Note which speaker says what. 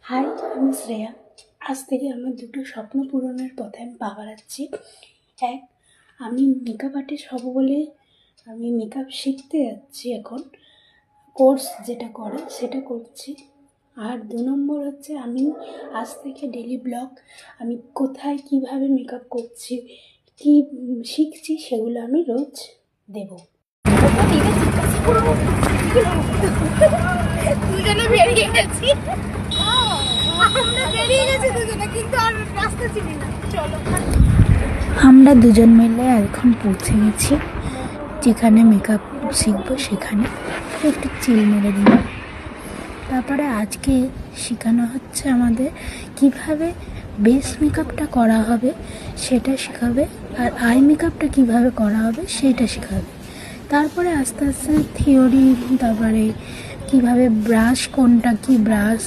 Speaker 1: High, আমি শ্রেয়া। আজ থেকে আমার দুটো স্বপ্ন পূরণের পথে আমি পা বাড়াচ্ছি। এক, আমি মেকআপ আর্টিস্ট হব বলে আমি মেকআপ শিখতে যাচ্ছি এখন। কোর্স যেটা করে সেটা করছি। আর 2 নম্বর হচ্ছে আমি আজ থেকে ডেলি ব্লগ আমি কোথায় কিভাবে মেকআপ করছি, কি শিখছি সেগুলো আমি রোজ দেবো।
Speaker 2: দুজনে বেরিয়ে গেছি, আমরা বেরিয়ে গেছি দুজনে, কিন্তু আর রাস্তা চিনি না। চলো,
Speaker 1: আমরা দুজন মিলে এখন পৌঁছে গেছি যেখানে মেকআপ শিখবো, সেখানে একটু চিল মেরে দিন। তারপরে আজকে শেখানো হচ্ছে আমাদের কিভাবে বেস মেকআপটা করা হবে সেটা শেখাবে, আর আই মেকআপটা কিভাবে করা হবে সেটা শেখাবে। তারপরে আস্তে আস্তে থিওরি, তারপরে কিভাবে ব্রাশ, কোনটা কি ব্রাশ